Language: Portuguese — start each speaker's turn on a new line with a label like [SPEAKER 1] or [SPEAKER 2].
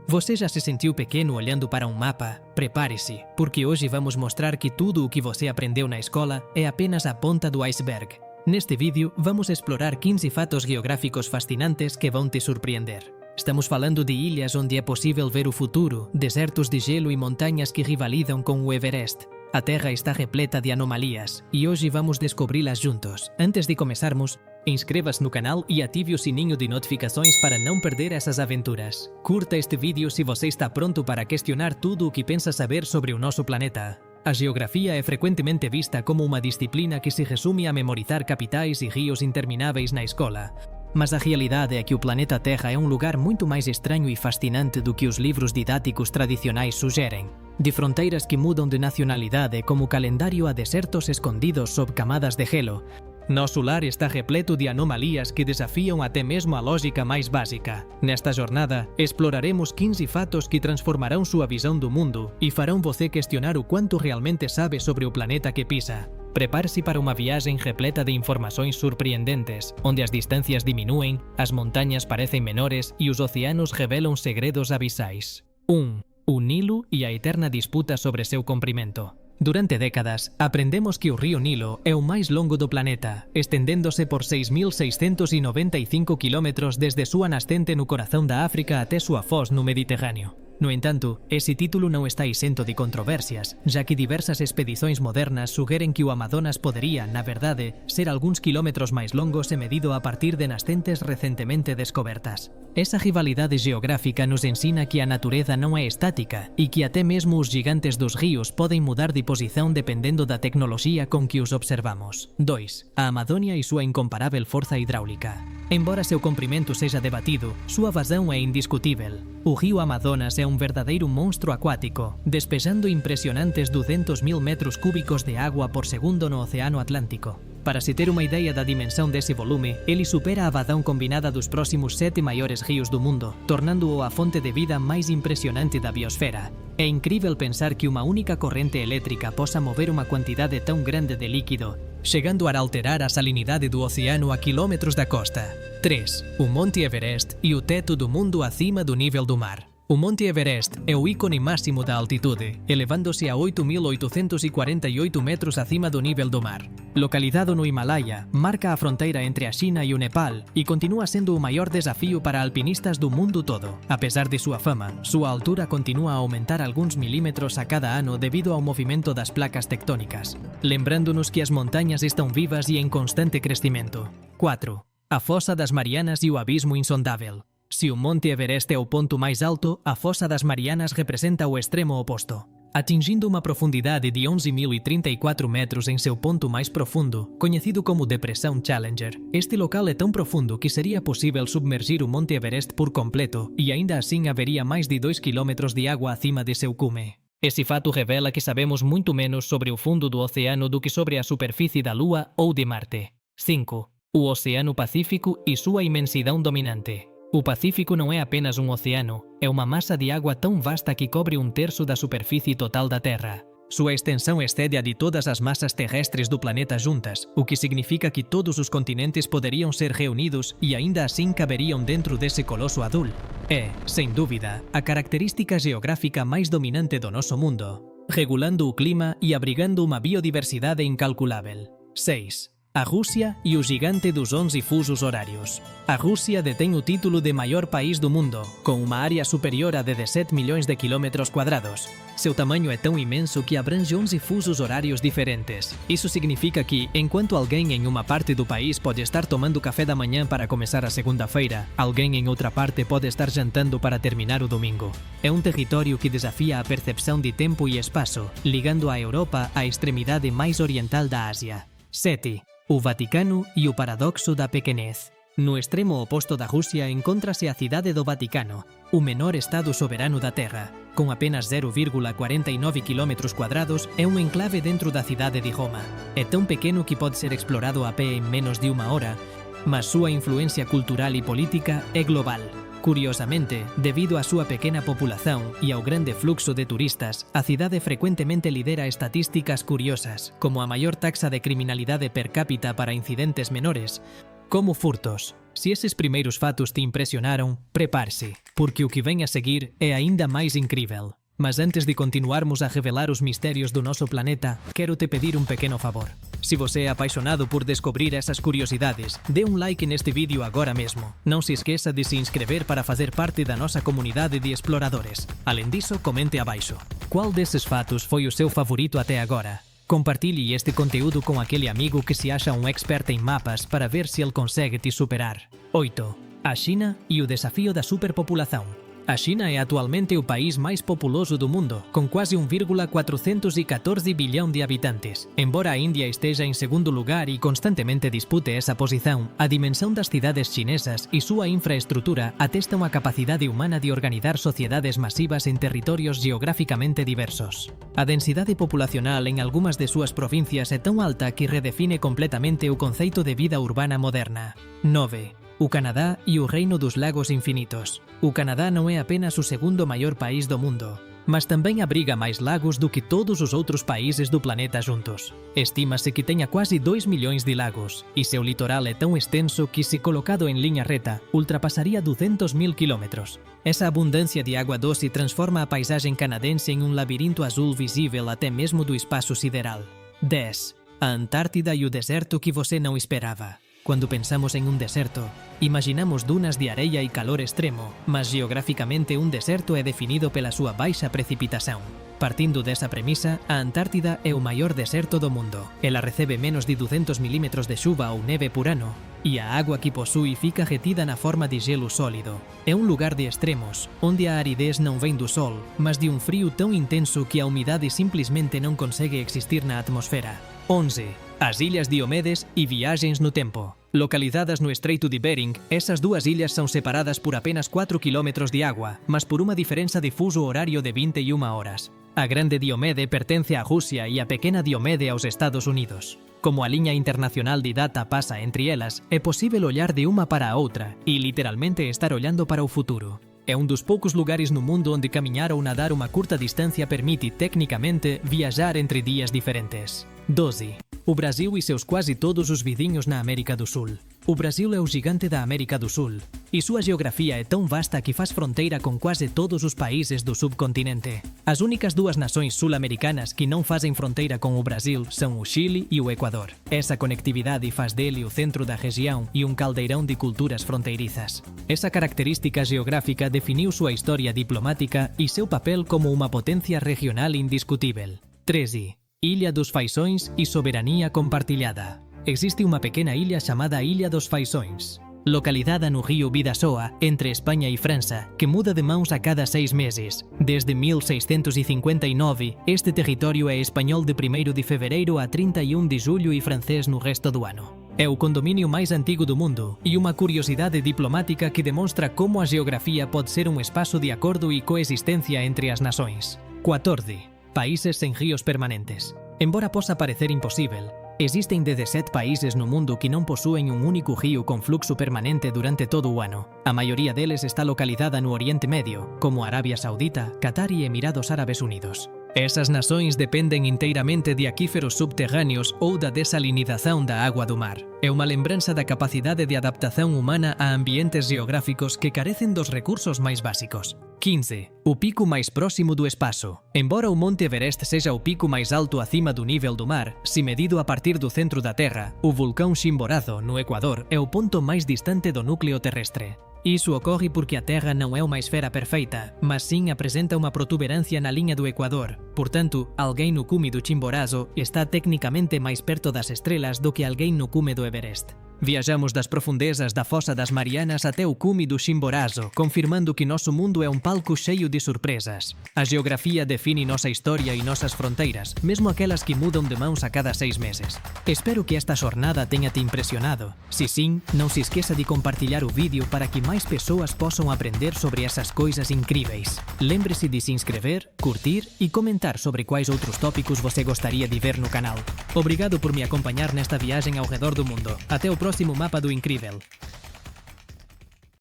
[SPEAKER 1] Você já se sentiu pequeno olhando para um mapa? Prepare-se, porque hoje vamos mostrar que tudo o que você aprendeu na escola é apenas a ponta do iceberg. Neste vídeo, vamos explorar 15 fatos geográficos fascinantes que vão te surpreender. Estamos falando de ilhas onde é possível ver o futuro, desertos de gelo e montanhas que rivalizam com o Everest. A Terra está repleta de anomalias e hoje vamos descobri-las juntos. Antes de começarmos, inscreva-se no canal e ative o sininho de notificações para não perder essas aventuras. Curta este vídeo se você está pronto para questionar tudo o que pensa saber sobre o nosso planeta. A geografia é frequentemente vista como uma disciplina que se resume a memorizar capitais e rios intermináveis na escola. Mas a realidade é que o planeta Terra é um lugar muito mais estranho e fascinante do que os livros didáticos tradicionais sugerem. De fronteiras que mudam de nacionalidade como o calendário a desertos escondidos sob camadas de gelo, nosso lar está repleto de anomalias que desafiam até mesmo a lógica mais básica. Nesta jornada, exploraremos 15 fatos que transformarão sua visão do mundo e farão você questionar o quanto realmente sabe sobre o planeta que pisa. Prepare-se para uma viagem repleta de informações surpreendentes, onde as distâncias diminuem, as montanhas parecem menores e os oceanos revelam segredos abissais. 1. O Nilo e a eterna disputa sobre seu comprimento. Durante décadas, aprendemos que o rio Nilo é o mais longo do planeta, estendendo-se por 6.695 km desde sua nascente no coração da África até sua foz no Mediterrâneo. No entanto, esse título não está isento de controvérsias, já que diversas expedições modernas sugerem que o Amazonas poderia, na verdade, ser alguns quilómetros mais longo se medido a partir de nascentes recentemente descobertas. Essa rivalidade geográfica nos ensina que a natureza não é estática e que até mesmo os gigantes dos rios podem mudar de posição dependendo da tecnologia com que os observamos. 2. A Amazônia e sua incomparável força hidráulica. Embora seu comprimento seja debatido, sua vazão é indiscutível. O rio Amazonas é um verdadeiro monstro aquático, despejando impressionantes 200.000 metros cúbicos de água por segundo no Oceano Atlântico. Para se ter uma ideia da dimensão desse volume, ele supera a vazão combinada dos próximos 7 maiores rios do mundo, tornando-o a fonte de vida mais impressionante da biosfera. É incrível pensar que uma única corrente elétrica possa mover uma quantidade tão grande de líquido, chegando a alterar a salinidade do oceano a quilômetros da costa. 3. O Monte Everest e o teto do mundo acima do nível do mar. O Monte Everest é o ícone máximo da altitude, elevando-se a 8.848 metros acima do nível do mar. Localizado no Himalaia, marca a fronteira entre a China e o Nepal e continua sendo o maior desafio para alpinistas do mundo todo. Apesar de sua fama, sua altura continua a aumentar alguns milímetros a cada ano devido ao movimento das placas tectônicas, lembrando-nos que as montanhas estão vivas e em constante crescimento. 4. A Fossa das Marianas e o abismo insondável. Se o Monte Everest é o ponto mais alto, a Fossa das Marianas representa o extremo oposto. Atingindo uma profundidade de 11.034 metros em seu ponto mais profundo, conhecido como Depressão Challenger, este local é tão profundo que seria possível submergir o Monte Everest por completo e ainda assim haveria mais de 2 km de água acima de seu cume. Esse fato revela que sabemos muito menos sobre o fundo do oceano do que sobre a superfície da Lua ou de Marte. 5. O Oceano Pacífico e sua imensidão dominante. O Pacífico não é apenas um oceano, é uma massa de água tão vasta que cobre 1/3 da superfície total da Terra. Sua extensão excede a de todas as massas terrestres do planeta juntas, o que significa que todos os continentes poderiam ser reunidos e ainda assim caberiam dentro desse colosso azul. É, sem dúvida, a característica geográfica mais dominante do nosso mundo, regulando o clima e abrigando uma biodiversidade incalculável. 6. A Rússia e o gigante dos 11 fusos horários. A Rússia detém o título de maior país do mundo, com uma área superior a 17 milhões de quilômetros quadrados. Seu tamanho é tão imenso que abrange 11 fusos horários diferentes. Isso significa que, enquanto alguém em uma parte do país pode estar tomando café da manhã para começar a segunda-feira, alguém em outra parte pode estar jantando para terminar o domingo. É um território que desafia a percepção de tempo e espaço, ligando a Europa à extremidade mais oriental da Ásia. 7. O Vaticano e o paradoxo da pequenez. No extremo oposto da Rússia encontra-se a cidade do Vaticano, o menor estado soberano da Terra. Com apenas 0,49 km², é um enclave dentro da cidade de Roma. É tão pequeno que pode ser explorado a pé em menos de uma hora, mas sua influência cultural e política é global. Curiosamente, debido a sua pequena população e ao grande fluxo de turistas, a cidade frecuentemente lidera estatísticas curiosas, como a maior taxa de criminalidade per cápita para incidentes menores, Como furtos. Se esses primeiros fatos te impressionaram, prepare-se, porque o que vem a seguir é ainda mais incrível. Mas antes de continuarmos a revelar os mistérios do nosso planeta, quero te pedir um pequeno favor. Se você é apaixonado por descobrir essas curiosidades, dê um like neste vídeo agora mesmo. Não se esqueça de se inscrever para fazer parte da nossa comunidade de exploradores. Além disso, comente abaixo. Qual desses fatos foi o seu favorito até agora? Compartilhe este conteúdo com aquele amigo que se acha um expert em mapas para ver se ele consegue te superar. 8. A China e o desafio da superpopulação. A China é atualmente o país mais populoso do mundo, com quase 1,414 bilhão de habitantes. Embora a Índia esteja em segundo lugar e constantemente dispute essa posição, a dimensão das cidades chinesas e sua infraestrutura atestam a capacidade humana de organizar sociedades massivas em territórios geograficamente diversos. A densidade populacional em algumas de suas províncias é tão alta que redefine completamente o conceito de vida urbana moderna. 9. O Canadá e o Reino dos Lagos Infinitos. O Canadá não é apenas o segundo maior país do mundo, mas também abriga mais lagos do que todos os outros países do planeta juntos. Estima-se que tenha quase 2 milhões de lagos, e seu litoral é tão extenso que, se colocado em linha reta, ultrapassaria 200.000 quilômetros. Essa abundância de água doce transforma a paisagem canadense em um labirinto azul visível até mesmo do espaço sideral. 10. A Antártida e o deserto que você não esperava. Quando pensamos em um deserto, imaginamos dunas de areia e calor extremo, mas geograficamente um deserto é definido pela sua baixa precipitação. Partindo dessa premissa, a Antártida é o maior deserto do mundo. Ela recebe menos de 200 milímetros de chuva ou neve por ano, e a água que possui fica retida na forma de gelo sólido. É um lugar de extremos, onde a aridez não vem do sol, mas de um frio tão intenso que a umidade simplesmente não consegue existir na atmosfera. 11. As Ilhas Diomedes e viagens no tempo. Localizadas no Estreito de Bering, essas duas ilhas são separadas por apenas 4 km de água, mas por uma diferença de fuso horário de 21 horas. A Grande Diomede pertence à Rússia e a Pequena Diomede aos Estados Unidos. Como a linha internacional de data passa entre elas, é possível olhar de uma para a outra e literalmente estar olhando para o futuro. É um dos poucos lugares no mundo onde caminhar ou nadar uma curta distância permite, tecnicamente, viajar entre dias diferentes. 12. O Brasil e seus quase todos os vizinhos na América do Sul. O Brasil é o gigante da América do Sul, e sua geografia é tão vasta que faz fronteira com quase todos os países do subcontinente. As únicas duas nações sul-americanas que não fazem fronteira com o Brasil são o Chile e o Equador. Essa conectividade faz dele o centro da região e um caldeirão de culturas fronteiriças. Essa característica geográfica definiu sua história diplomática e seu papel como uma potência regional indiscutível. 13. Ilha dos Faisões e soberania compartilhada. Existe uma pequena ilha chamada Ilha dos Faisões, localizada no rio Bidasoa, entre Espanha e França, que muda de mãos a cada 6 meses. Desde 1659, este território é espanhol de 1º de fevereiro a 31 de julho e francês no resto do ano. É o condomínio mais antigo do mundo e uma curiosidade diplomática que demonstra como a geografia pode ser um espaço de acordo e coexistência entre as nações. 14. Países sem rios permanentes. Embora possa parecer impossível, existem 17 países no mundo que não possuem um único rio com fluxo permanente durante todo o ano. A maioria deles está localizada no Oriente Médio, como Arábia Saudita, Catar e Emirados Árabes Unidos. Essas nações dependem inteiramente de aquíferos subterrâneos ou da desalinização da água do mar. É uma lembrança da capacidade de adaptação humana a ambientes geográficos que carecem dos recursos mais básicos. 15. O pico mais próximo do espaço. Embora o Monte Everest seja o pico mais alto acima do nível do mar, se medido a partir do centro da Terra, o vulcão Chimborazo, no Equador, é o ponto mais distante do núcleo terrestre. Isso ocorre porque a Terra não é uma esfera perfeita, mas sim apresenta uma protuberância na linha do Equador. Portanto, alguém no cume do Chimborazo está tecnicamente mais perto das estrelas do que alguém no cume do Everest. Viajamos das profundezas da Fossa das Marianas até o cume do Chimborazo, confirmando que nosso mundo é um palco cheio de surpresas. A geografia define nossa história e nossas fronteiras, mesmo aquelas que mudam de mãos a cada 6 meses. Espero que esta jornada tenha te impressionado. Se sim, não se esqueça de compartilhar o vídeo para que mais pessoas possam aprender sobre essas coisas incríveis. Lembre-se de se inscrever, curtir e comentar sobre quais outros tópicos você gostaria de ver no canal. Obrigado por me acompanhar nesta viagem ao redor do mundo. Até o próximo mapa do incrível.